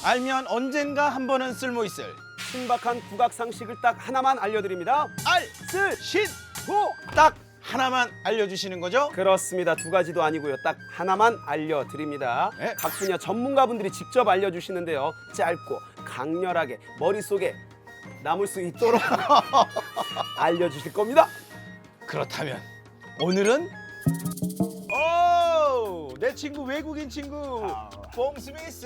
알면 언젠가 한 번은 쓸모 있을 신박한 국악 상식을 딱 하나만 알려드립니다. 알쓸신호 딱 하나만 알려주시는 거죠? 그렇습니다. 두 가지도 아니고요. 딱 하나만 알려드립니다. 네. 각 분야 전문가분들이 직접 알려주시는데요. 짧고 강렬하게 머릿속에 남을 수 있도록 알려주실 겁니다. 그렇다면 오늘은 내 친구 외국인 친구 봉 스미스.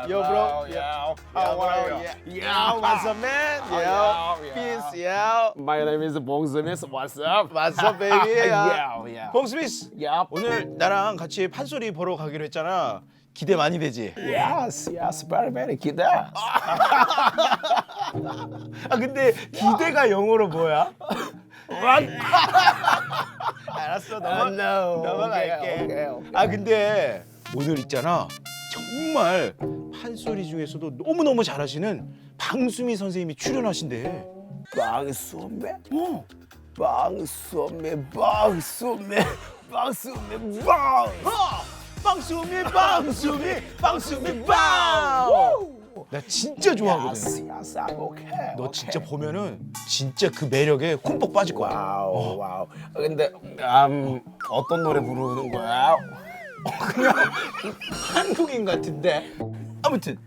Yo bro. Yeah. How are you? Yeah. What's up man? Yeah. Peace. Yeah. My name is Bong Smith. What's up? What's up baby? Yeah. 봉 스미스. Yeah. 오늘 나랑 같이 판소리 보러 가기로 했잖아. 기대 많이 되지? Yes. Very 기대. 근데 기대가 영어로 뭐야? 알았어 넘어갈게. Okay. 근데 오늘 있잖아 정말 판소리 중에서도 너무너무 잘하시는 방수미 선생님이 출연하신대. 방소매. 방수미 빵! 나 진짜 좋아하거든. Yes. I'm okay. 너 진짜 보면은 진짜 그 매력에 흠뻑 빠질 거야. 와우. 근데 어떤 노래 부르는 거야? 한국인 같은데. 아무튼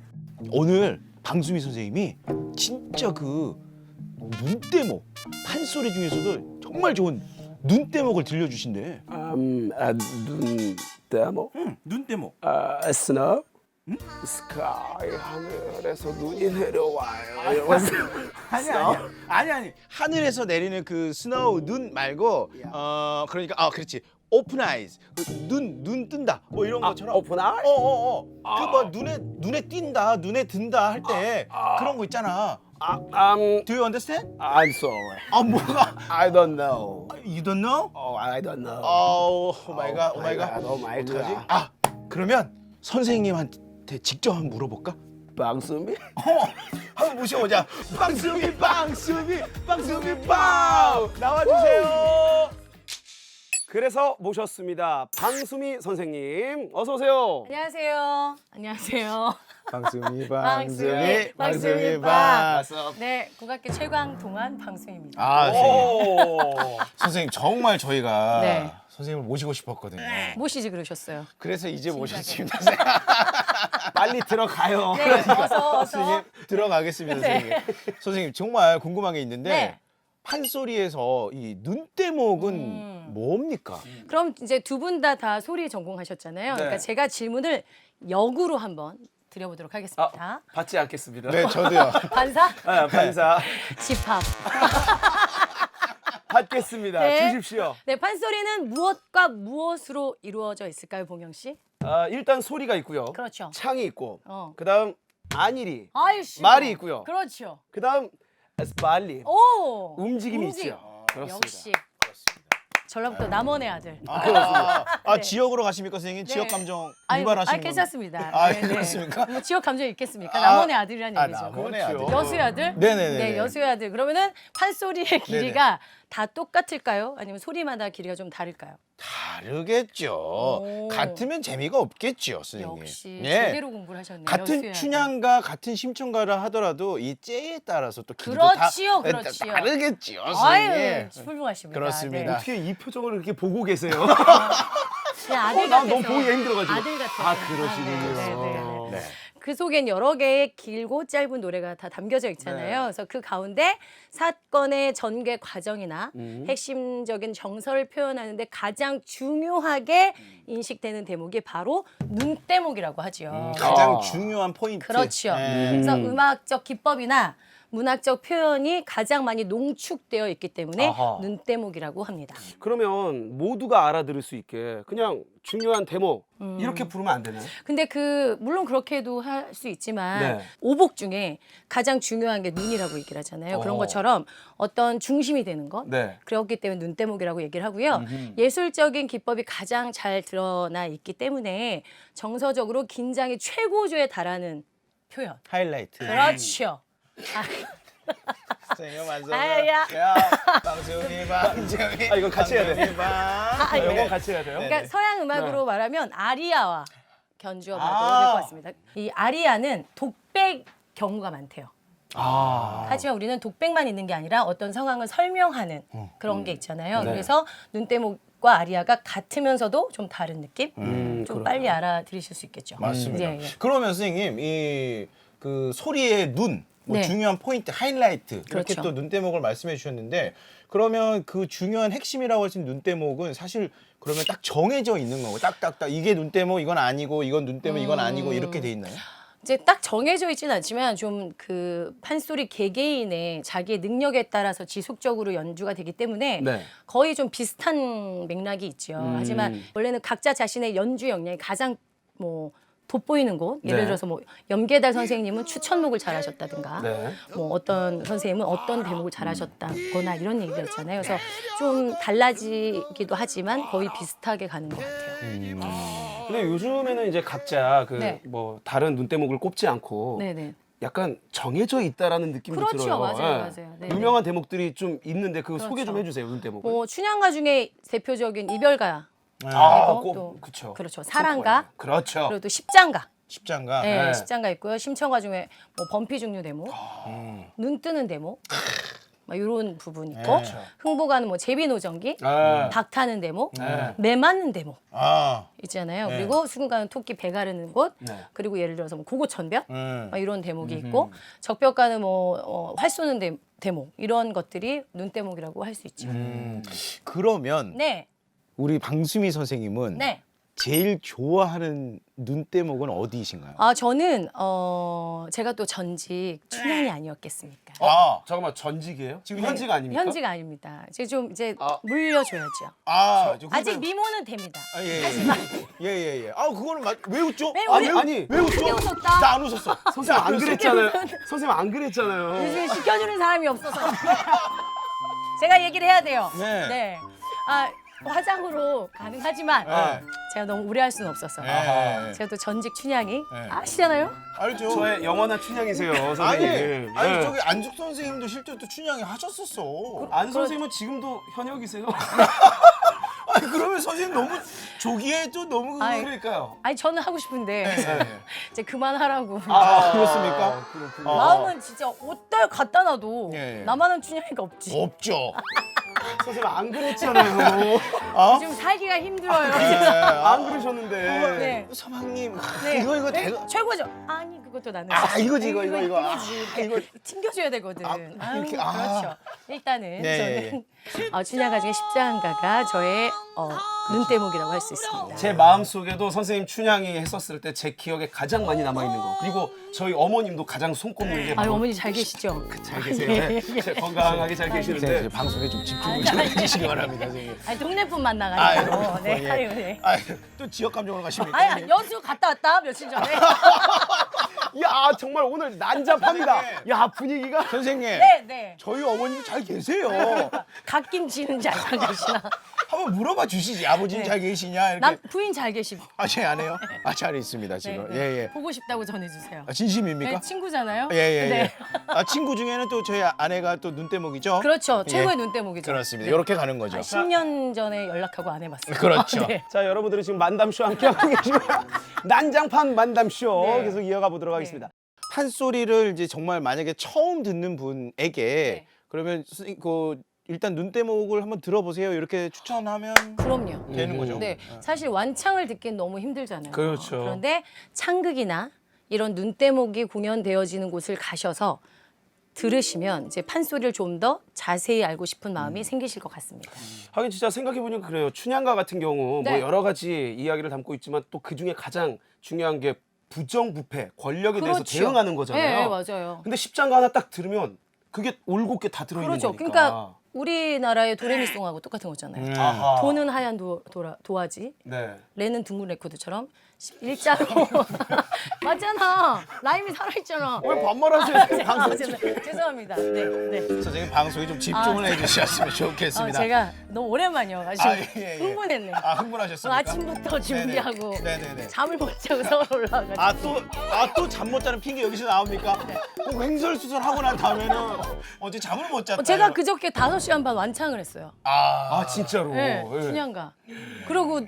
오늘 방수미 선생님이 진짜 그 눈대목 판소리 중에서도 정말 좋은 눈대목을 들려주신대. 눈 데모. 눈대목. 스노우. 스카이 하늘에서 눈이 내려와요. 아니 하늘에서 내리는 그 스노우 눈 말고 그러니까 그렇지 오픈 아이즈 눈 뜬다 뭐 이런 것처럼 오픈 아이? 그 뭐 눈에 띈다 눈에 든다 할 때 그런 거 있잖아. Do you understand? I'm sorry. 뭐가? I don't know. You don't know? I don't know. 오 마이 갓. 어떡하지? 그러면 선생님한테 직접 한번 물어볼까? 방수미? 한번 모셔보자. 방수미 빵 나와주세요. 그래서 모셨습니다. 방수미 선생님, 어서 오세요. 안녕하세요. 방수미 방수미 빵. 네, 국악계 최강 동안 방수입니다. 선생님 정말 저희가 네. 선생님을 모시고 싶었거든요. 모시지 그러셨어요. 그래서 이제 모셨습니다. 빨리 들어가요. 네, 어서. 선생님 들어가겠습니다. 선생님. 선생님 정말 궁금한 게 있는데 네. 판소리에서 이 눈대목은 뭡니까? 그럼 이제 두 분 다 소리 전공하셨잖아요. 그러니까 제가 질문을 역으로 한번 드려보도록 하겠습니다. 받지 않겠습니다. 네, 저도요. 반사, 반사 집합. 받겠습니다. 네. 주십시오. 네, 판소리는 무엇과 무엇으로 이루어져 있을까요, 봉영 씨? 일단 소리가 있고요. 그렇죠. 창이 있고, 어. 그다음 안일이, 아이씨. 말이 있고요. 그렇죠. 그다음 에스팔리, 오. 움직임이 움직- 있죠. 그렇습니다. 역시. 전라북도 남원의 아들. 네. 지역으로 가십니까, 선생님? 네. 지역 감정 아니, 유발하시는 괜찮습니다. 네, 네. 그렇습니까? 뭐 지역 감정이 있겠습니까? 남원의 아들이라는 얘기죠. 남원의 그렇죠. 아들. 여수의 아들? 네네네. 네, 여수의 아들. 그러면은 판소리의 길이가 다 똑같을까요? 아니면 소리마다 길이가 좀 다를까요? 다르겠죠. 오. 같으면 재미가 없겠죠, 선생님. 역시 네. 제대로 공부를 하셨네요. 같은 여수의 아들. 춘향과 같은 심청가라 하더라도 이 째에 따라서 또 길이도 그렇지요, 다 그렇지요. 다르겠지요, 아유, 선생님. 훌륭하십니다. 그렇습니다. 어떻게 이 표정을 이렇게 보고 계세요? 네, 아들 난 같아서. 너무 보기가 힘들어가지고. 아들 같아서. 그러시군요. 네. 그 속엔 여러 개의 길고 짧은 노래가 다 담겨져 있잖아요. 그래서 그 가운데 사건의 전개 과정이나 핵심적인 정서를 표현하는데 가장 중요하게 인식되는 대목이 바로 눈대목이라고 하죠. 가장 중요한 포인트. 그렇죠. 네. 그래서 음악적 기법이나 문학적 표현이 가장 많이 농축되어 있기 때문에 아하. 눈대목이라고 합니다. 그러면 모두가 알아들을 수 있게 그냥 중요한 대목 이렇게 부르면 안 되나요? 근데 물론 그렇게도 할 수 있지만 네. 오복 중에 가장 중요한 게 눈이라고 얘기를 하잖아요. 그런 것처럼 어떤 중심이 되는 것. 네. 그렇기 때문에 눈대목이라고 얘기를 하고요. 예술적인 기법이 가장 잘 드러나 있기 때문에 정서적으로 긴장이 최고조에 달하는 표현. 하이라이트. 그렇죠. 선생님 완성. 아야. 방송이. 이거 같이 해야 돼. 방송이. 이거 이거 같이 해야 돼요? 그러니까 서양 음악으로 말하면 아리아와 견주어 봐도 될 것 같습니다. 이 아리아는 독백 경우가 많대요. 하지만 우리는 독백만 있는 게 아니라 어떤 상황을 설명하는 그런 게 있잖아요. 네. 그래서 눈대목과 아리아가 같으면서도 좀 다른 느낌? 좀 그렇구나. 빨리 알아들으실 수 있겠죠. 맞습니다. 예, 예. 그러면 선생님 이 그 소리의 눈, 뭐 네. 중요한 포인트, 하이라이트 이렇게 그렇죠. 또 눈대목을 말씀해 주셨는데 그러면 그 중요한 핵심이라고 하신 눈대목은 사실 그러면 딱 정해져 있는 거고 딱딱딱 이게 눈대목 이건 아니고 이건 눈대목 이건 아니고 이렇게 돼 있나요? 이제 딱 정해져 있지는 않지만 좀 그 판소리 개개인의 자기의 능력에 따라서 지속적으로 연주가 되기 때문에 네. 거의 좀 비슷한 맥락이 있죠. 하지만 원래는 각자 자신의 연주 역량이 가장 뭐 돋보이는 곳, 예를 네. 들어서 뭐 염계달 선생님은 추천목을 잘하셨다든가, 네. 뭐 어떤 선생님은 어떤 대목을 잘하셨다거나 이런 얘기가 있잖아요. 그래서 좀 달라지기도 하지만 거의 비슷하게 가는 것 같아요. 근데 요즘에는 이제 각자 그 네. 뭐 다른 눈대목을 꼽지 않고 네네. 약간 정해져 있다라는 느낌도 그렇죠. 들어요. 맞아요, 예. 맞아요. 네네. 유명한 대목들이 좀 있는데 그거 소개 좀 그렇죠. 해주세요. 눈대목. 뭐 춘향가 중에 대표적인 이별가, 그리고 또 그렇죠. 그렇죠. 사랑가, 그렇죠. 그리고 또 십장가. 십장가. 네, 네. 십장가 있고요. 심청가 중에 뭐 범피 중류 대목, 눈 뜨는 대목, 막 이런 부분 있고, 그렇죠. 흥보가는 뭐 제비노정기, 네. 박타는 대목, 네. 매 맞는 대목 아, 있잖아요. 네. 그리고 수군가는 토끼 배 가르는 곳, 네. 그리고 예를 들어서 뭐 고고천벽, 음. 막 이런 대목이 있고, 적벽가는 뭐 활 쏘는 대목 이런 것들이 눈대목이라고 할 수 있죠. 그러면 네, 우리 방수미 선생님은 네. 제일 좋아하는 눈대목은 어디이신가요? 아 저는 제가 또 전직 춘향이 아니었겠습니까? 잠깐만 전직이에요? 지금 네. 현직 아닙니까? 현직 아닙니다. 이제 좀 이제 물려줘야죠. 아, 아직 미모는 됩니다. 아, 예. 아, 그거는 왜 웃죠? 왜 아, 우리- 아니 왜 웃죠? 크게 웃었다. 나 안 웃었어. 선생님 안 그랬잖아요. 선생님 안 그랬잖아요. 요즘 시켜주는 사람이 없어서 제가 얘기를 해야 돼요. 네. 아 화장으로 가능하지만 네. 제가 너무 무리할 수는 없어서 네. 제가 또 전직 춘향이 네. 아시잖아요. 알죠? 저의 영원한 춘향이세요, 아니, 선생님. 아니 네. 저기 안숙 선생님도 실제로 또 춘향이 하셨었어. 안 선생님은 지금도 현역이세요? 아니 그러면 선생님 너무 조기에 또 너무 아이, 그러니까요. 아니 저는 하고 싶은데 네. 이제 그만하라고. 아, 그렇습니까? 그렇군요. 마음은 진짜 어디다 갖다 놔도 예. 나만은 춘향이가 없지. 없죠. 선생님 안 그랬잖아요. 요즘 살기가 힘들어요. 안 그러셨는데. 네. 서방님, 네. 이거 네, 대가. 최고죠. 아니 그것도 나는. 이거지, 이거. 이거지. 아, 이거. 튕겨줘야 되거든. 이렇게, 그렇죠. 일단은 네, 저는 춘향가 중에 십자가가 저의 눈대목이라고 할 수 있습니다. 제 마음속에도 선생님 춘향이 했었을 때 제 기억에 가장 많이 남아있는 거. 그리고 저희 어머님도 가장 손꼽는 게 아유 바로 어머니 잘 계시죠? 잘 계세요. 네. 건강하게 잘 계시는데. 선생님 방송에 좀 집중을 좀 해주시기 바랍니다, 선생님. 아니 동네분 만나가지고. 아유, 네. 예. 아유 네. 아, 또 지역 감정으로 가십니까? 아니 여수 갔다 왔다 며칠 전에. 야 정말 오늘 난잡합니다. 야 분위기가. 선생님, 네 네. 저희 어머님도 잘 계세요. 갓김치는 잘 계시나? 한번 물어봐 주시지. 아버님 잘 계시냐? 이렇게. 남 부인 잘 계시고. 제 아내요? 잘 있습니다, 네, 지금. 네. 예. 보고 싶다고 전해주세요. 진심입니까? 네, 친구잖아요. 예. 네. 친구 중에는 또 저희 아내가 또 눈대목이죠? 그렇죠. 예. 최고의 눈대목이죠. 그렇습니다. 이렇게 가는 거죠. 10년 전에 연락하고 안 해봤어요. 그렇죠. 네. 자 여러분들이 지금 만담쇼 함께하고 계시고요. 난장판 만담쇼 네. 계속 이어가 보도록 하겠습니다. 판소리를 이제 정말 만약에 처음 듣는 분에게 네. 그러면 선생님 일단 눈대목을 한번 들어보세요. 이렇게 추천하면 그럼요. 되는 거죠. 네, 사실 완창을 듣기엔 너무 힘들잖아요. 그렇죠. 그런데 창극이나 이런 눈대목이 공연되어지는 곳을 가셔서 들으시면 이제 판소리를 좀 더 자세히 알고 싶은 마음이 생기실 것 같습니다. 하긴 진짜 생각해보니까 그래요. 춘향가 같은 경우 네. 뭐 여러 가지 이야기를 담고 있지만 또 그 중에 가장 중요한 게 부정부패, 권력에 대해서 그렇죠. 대응하는 거잖아요. 네, 맞아요. 근데 십장가 하나 딱 들으면 그게 올곧게 다 들어있는 그렇죠. 거니까. 그러니까 우리나라의 도레미송하고 똑같은 거잖아요. 아하. 도는 하얀 도화지, 네. 레는 둥근 레코드처럼 일자로 맞잖아. 라임이 살아있잖아. 왜 반말하세요? 아, 죄송합니다. 네, 네. 선생님 방송에 좀 집중을 해주셨으면 좋겠습니다. 제가 너무 오랜만이어가지고 예. 흥분했네. 흥분하셨습니까? 아침부터 준비하고 네네네. 잠을 못 자고 서울 올라가지고. 또 잠 못 자는 핑계 여기서 나옵니까? 횡설수설하고 난 다음에는 어제 잠을 못 잤다. 제가 그저께 5시간 반 완창을 했어요. 아 진짜로. 네, 예. 춘향가. 그리고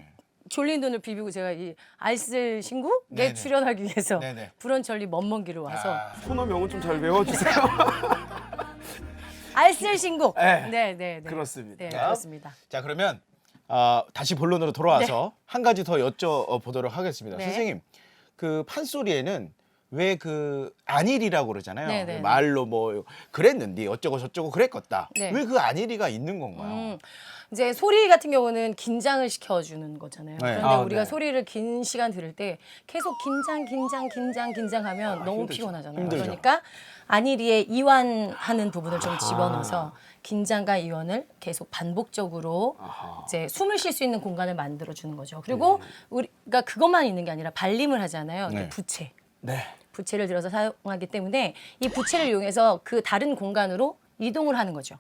졸린 눈을 비비고 제가 이 알쓸 신구에 네네. 출연하기 위해서 네네. 불원천리 먼 길을 와서 코너 명은 좀 잘 외워주세요. 알쓸 신구. 네. 네. 그렇습니다. 네, 그렇습니다. 자 그러면 다시 본론으로 돌아와서 한 가지 더 여쭤보도록 하겠습니다. 네. 선생님 그 판소리에는 왜 그 안일이라고 그러잖아요. 네네. 말로 뭐 그랬는데 어쩌고 저쩌고 그랬겠다. 네. 왜 그 안일이가 있는 건가요? 이제 소리 같은 경우는 긴장을 시켜주는 거잖아요. 네. 그런데 우리가 네. 소리를 긴 시간 들을 때 계속 긴장하면 너무 힘들죠. 피곤하잖아요. 힘들죠. 그러니까 안일이에 이완하는 부분을 좀 집어넣어서 긴장과 이완을 계속 반복적으로 이제 숨을 쉴 수 있는 공간을 만들어 주는 거죠. 그리고 우리가 그것만 있는 게 아니라 발림을 하잖아요. 네. 부채. 네. 부채를 들어서 사용하기 때문에 이 부채를 이용해서 그 다른 공간으로 이동을 하는 거죠.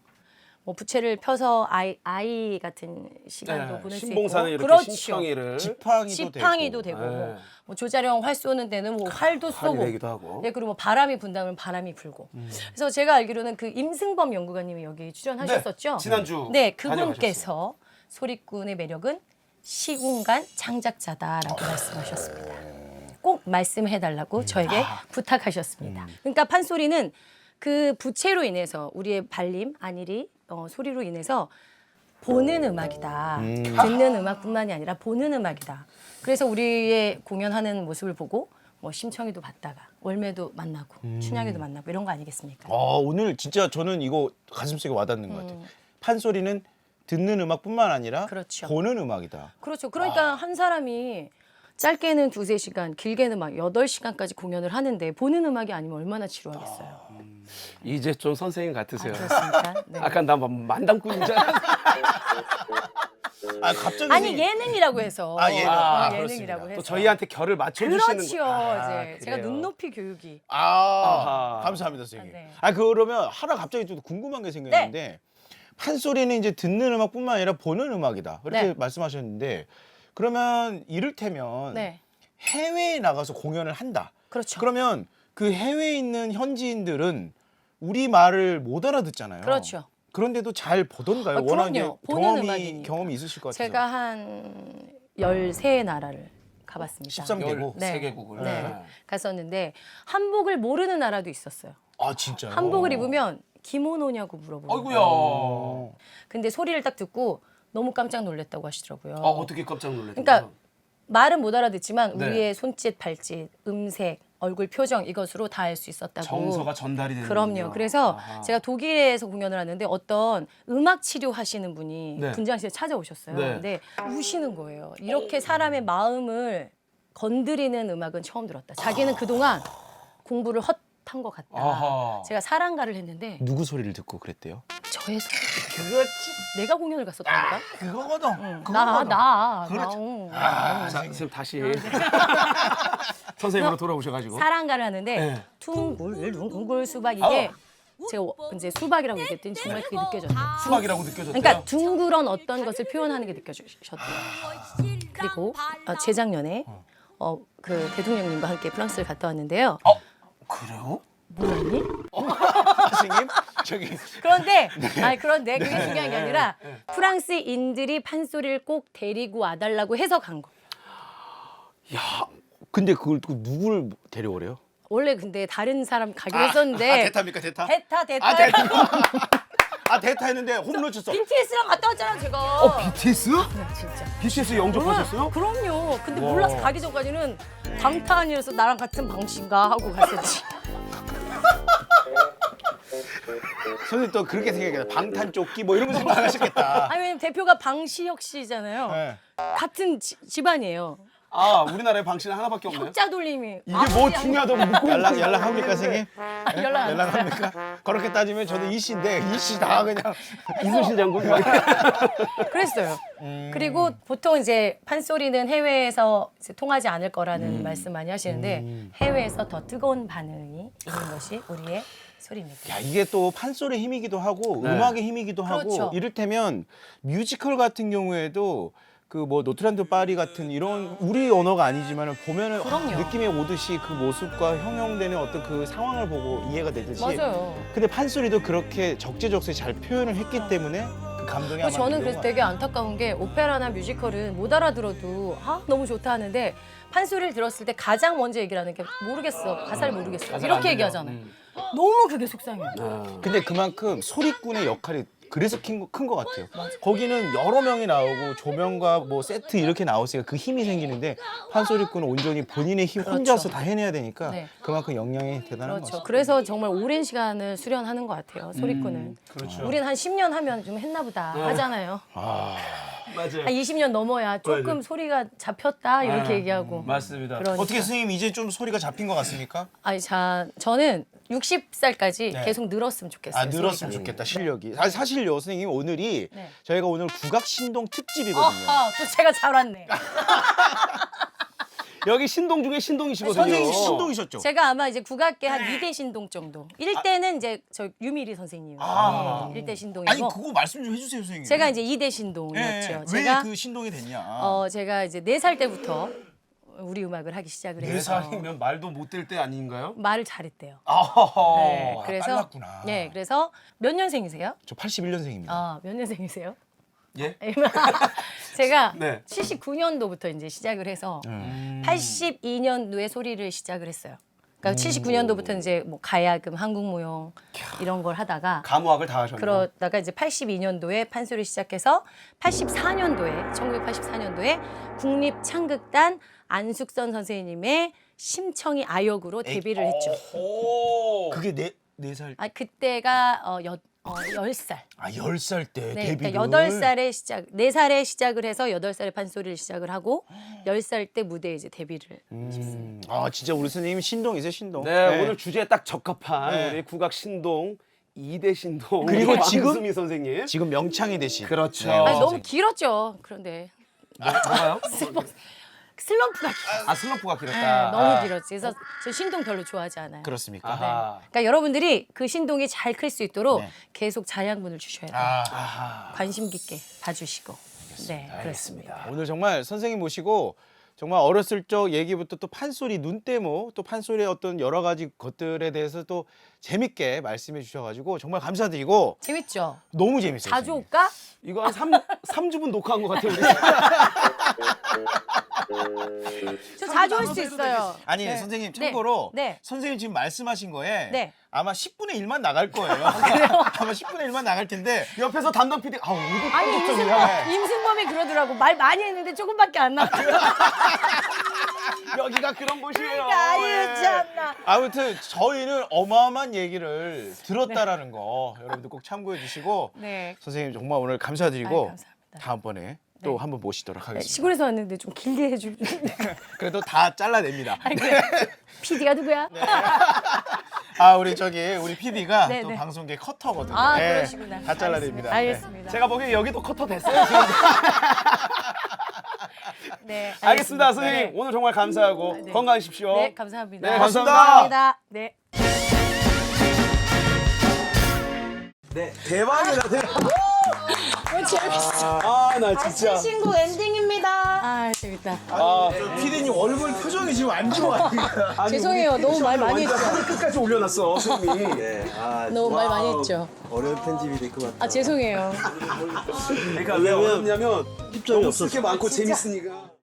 뭐 부채를 펴서 아이 같은 시간도 보낼 수 있고, 신봉사는 이렇게 그렇죠. 신청이를 지팡이도 되고, 네. 뭐 조자령 활 쏘는 데는 뭐 활도 활이 쏘고, 되기도 하고. 네, 그리고 뭐 바람이 분다면 바람이 불고. 그래서 제가 알기로는 그 임승범 연구관님이 여기 출연하셨었죠. 네, 지난주 네, 그분께서 소리꾼의 매력은 시공간 창작자다라고 말씀하셨습니다. 꼭 말씀해달라고 저에게 부탁하셨습니다. 그러니까 판소리는 그 부채로 인해서 우리의 발림, 안일이 소리로 인해서 보는 음악이다. 듣는 음악뿐만이 아니라 보는 음악이다. 그래서 우리의 공연하는 모습을 보고 뭐 심청이도 봤다가 월매도 만나고 춘향이도 만나고 이런 거 아니겠습니까? 오늘 진짜 저는 이거 가슴속에 와닿는 것 같아요. 판소리는 듣는 음악뿐만 아니라 그렇죠. 보는 음악이다. 그렇죠. 그러니까 한 사람이 짧게는 2-3시간, 길게는 막 8시간까지 공연을 하는데 보는 음악이 아니면 얼마나 지루하겠어요. 이제 좀 선생님 같으세요. 그렇습니까? 네. 아까 나 만담꾼인 줄 알았는데. 갑자기 아니 예능이라고 해서 예능. 예능이라고 해서 또 저희한테 결을 맞춰주시는 그렇죠. 거. 이제 제가 그래요. 눈높이 교육이 아하. 감사합니다, 선생님. 네. 그러면 하나 갑자기 좀 궁금한 게 생겼는데 판소리는 이제 듣는 음악뿐만 아니라 보는 음악이다. 그렇게 네. 말씀하셨는데 그러면 이를테면 네. 해외에 나가서 공연을 한다. 그렇죠. 그러면 그 해외에 있는 현지인들은 우리 말을 못 알아듣잖아요. 그렇죠. 그런데도 잘 보던가요? 아, 워낙 그럼요. 이제 보는 음악이니까. 경험이 있으실 것 같아서. 제가 한 13나라를 가봤습니다. 13개국. 네. 3개국을. 네. 갔었는데 한복을 모르는 나라도 있었어요. 진짜요? 한복을 입으면 기모노냐고 물어보고. 아이고야. 근데 소리를 딱 듣고 너무 깜짝 놀랐다고 하시더라고요. 어떻게 깜짝 놀랐어요? 그러니까 말은 못 알아듣지만 네. 우리의 손짓, 발짓, 음색, 얼굴 표정 이것으로 다 알 수 있었다고. 정서가 전달이 되는. 그럼요. 그래서 제가 독일에서 공연을 하는데 어떤 음악 치료 하시는 분이 네. 분장실에 찾아오셨어요. 네. 근데 우시는 거예요. 이렇게 사람의 마음을 건드리는 음악은 처음 들었다. 자기는 그동안 공부를 헛한 것 같다. 아하. 제가 사랑가를 했는데 누구 소리를 듣고 그랬대요? 저의 소리. 그렇지. 내가 공연을 갔었다니까. 그거거든. 나. 자, 선생님 다시 선생님으로 돌아오셔가지고. 사랑가를 하는데 네. 둥글둥글 수박 이게 제가 이제 수박이라고 얘기했더니 정말 그게 느껴졌어요. 수박이라고 느껴졌대요. 그러니까 둥그런 어떤 것을 표현하는 게 느껴졌대요. 그리고 재작년에 그 대통령님과 함께 프랑스를 갔다 왔는데요. 그래요? 몰랐니? 선생님 저기 그런데 그런데 그게 중요한 게 아니라 프랑스인들이 판소리를 꼭 데리고 와달라고 해서 간 거. 근데 그걸 또 누구를 데려오래요? 원래 근데 다른 사람 가기로 했었는데 대타입니까 대타? 대타 대타 했는데 홈런 쳤어. BTS랑 갔다 왔잖아 제가. BTS? 진짜. BTS 영접하셨어요? 그럼요. 근데 몰라서 가기 전까지는 방탄이라서 나랑 같은 방신가 하고 갔었지. 선생님 또 그렇게 생각해요. 방탄조끼 뭐 이런 거 생각하셨겠다. 아니 왜냐면 대표가 방시혁 씨잖아요. 네. 같은 집안이에요. 우리나라에 방씨는 하나밖에 없나요? 혁자 돌림이. 이게 뭐 중요하다고 묻고 연락합니까 선생님? 연락 안 했어요. 연락합니까? 그렇게 따지면 저도 이 씨인데 이 씨 다 그냥 이순신 장군. 그랬어요. 그리고 보통 이제 판소리는 해외에서 이제 통하지 않을 거라는 말씀 많이 하시는데 해외에서 더 뜨거운 반응이 있는 것이 우리의 소리입니다. 야 이게 또 판소리의 힘이기도 하고 네. 음악의 힘이기도 하고 그렇죠. 이를테면 뮤지컬 같은 경우에도 그 뭐 노트란드 파리 같은 이런 우리 언어가 아니지만은 보면은 그럼요. 느낌이 오듯이 그 모습과 형용되는 어떤 그 상황을 보고 이해가 되듯이 맞아요. 근데 판소리도 그렇게 적재적소에 잘 표현을 했기 때문에 그 감동이 아마 저는 그래서 이런 되게 안타까운 게 오페라나 뮤지컬은 못 알아들어도 너무 좋다 하는데 판소리를 들었을 때 가장 먼저 얘기를 하는 게 모르겠어. 가사를 모르겠어. 이렇게 얘기하잖아요. 너무 그게 속상해요. 근데 그만큼 소리꾼의 역할이 그래서 큰 것 같아요. 거기는 여러 명이 나오고 조명과 뭐 세트 이렇게 나오니까 그 힘이 생기는데 판소리꾼은 온전히 본인의 힘 혼자서 다 해내야 되니까 네. 그만큼 역량이 대단한 것 그렇죠. 같아요. 그래서 정말 오랜 시간을 수련하는 것 같아요. 소리꾼은. 그렇죠. 우리는 한 10년 하면 좀 했나 보다 하잖아요. 맞아요. 한 20년 넘어야 조금 소리가 잡혔다 이렇게 얘기하고. 맞습니다. 그러니까. 어떻게 선생님 이제 좀 소리가 잡힌 것 같습니까? 아니 저는 60살까지 네. 계속 늘었으면 좋겠어요. 아 늘었으면 소리가. 좋겠다 실력이. 사실요 선생님 오늘이 네. 저희가 오늘 국악 신동 특집이거든요. 또 제가 잘 왔네. 여기 신동 중에 신동이시거든요. 선생님 신동이셨죠? 제가 아마 이제 국악계 한 2대 신동 정도. 1대는 이제 저 유미리 선생님. 네, 1대 신동이고. 아니 그거 말씀 좀 해주세요 선생님. 제가 이제 2대 신동이었죠. 제가 왜그 신동이 됐냐? 제가 이제 4살 때부터 우리 음악을 하기 시작을 네 해서 살이면 말도 못 될 때 아닌가요? 말을 잘했대요. 아하하. 네, 그래서 빨랐구나. 네, 그래서 몇 년생이세요? 저 81년생입니다. 몇 년생이세요? 예? 제가 네. 79년도부터 이제 시작을 해서 82년도에 소리를 시작을 했어요. 그러니까 79년도부터 이제 뭐 가야금, 한국무용 이런 걸 하다가 가무학을 다 하셨네요. 그러다가 이제 82년도에 판소리 시작해서 1984년도에 국립창극단 안숙선 선생님의 심청이 아역으로 데뷔를 했죠. 오. 그게 네 살. 그때가 10살. 10살 때 네, 데뷔를. 그러니까 8살에 시작, 4살에 시작을 해서 8살에 판소리를 시작을 하고 10살 때 무대에 이제 데뷔를. 진짜 우리 선생님 신동이세요 신동. 네, 오늘 주제에 딱 적합한 네. 우리 국악 신동 2대 신동 그리고 지금- 황수미 선생님. 지금 명창이 되신. 그렇죠. 네, 아니, 선생님. 너무 길었죠. 그런데 뭐가요? 슬럼프가 길었어요. 아 슬럼프가 네, 길었다. 너무 길었지. 그래서 저 신동 별로 좋아하지 않아요. 그렇습니까? 아하. 그러니까 여러분들이 그 신동이 잘 클 수 있도록 네. 계속 자양분을 주셔야 돼요. 아, 관심 깊게 봐주시고. 네, 그렇습니다. 오늘 정말 선생님 모시고 정말 어렸을 적 얘기부터 또 판소리 눈대모 또 판소리의 어떤 여러 가지 것들에 대해서 또 재밌게 말씀해 주셔가지고 정말 감사드리고 재밌죠? 너무 재밌어요. 자주 선생님. 올까? 이거 한 3주분 녹화한 것 같아요. 우리. 저 자주 올 수 있어요. 아니 네. 선생님 참고로 네. 선생님 지금 말씀하신 거에 네. 아마 10분의 1만 나갈 거예요. 아마 10분의 1만 나갈 텐데 옆에서 담당 PD 오늘도 아니 편집점이야. 임승범이 그러더라고. 말 많이 했는데 조금밖에 안 나왔어요. 여기가 그런 곳이에요. 아유 예. 참나. 아무튼 저희는 어마어마한 얘기를 들었다라는 거 여러분들 꼭 참고해 주시고 네. 선생님 정말 오늘 감사드리고 아유, 감사합니다. 다음번에 또 한번 모시도록 네, 하겠습니다. 시골에서 왔는데 좀 길게 해줄. 그래도 다 잘라냅니다. PD가 누구야? 우리 우리 PD가 네, 또 네. 방송계 커터거든요. 아 네, 그러시구나. 다 잘라냅니다. 알겠습니다. 제가 보기엔 여기도 커터 됐어요. 지금. 네, 알겠습니다, 선생님. 오늘 정말 감사하고 네. 건강하십시오. 네, 감사합니다. 네, 감사합니다. 네. 대박이다, 대박. 나 진짜. 신곡 엔딩입니다. 아 재밌다. PD님 얼굴 표정이 지금 안 좋아요. 죄송해요. 너무 말 많이 했죠. 하늘 끝까지 올려놨어, 선생님이. 너무 말 많이 했죠. 어려운 편집이 될 것 같아. 죄송해요. 그러니까 왜 어렵냐면 입점이 너무 없었어. 쓸 게 많고 재밌으니까.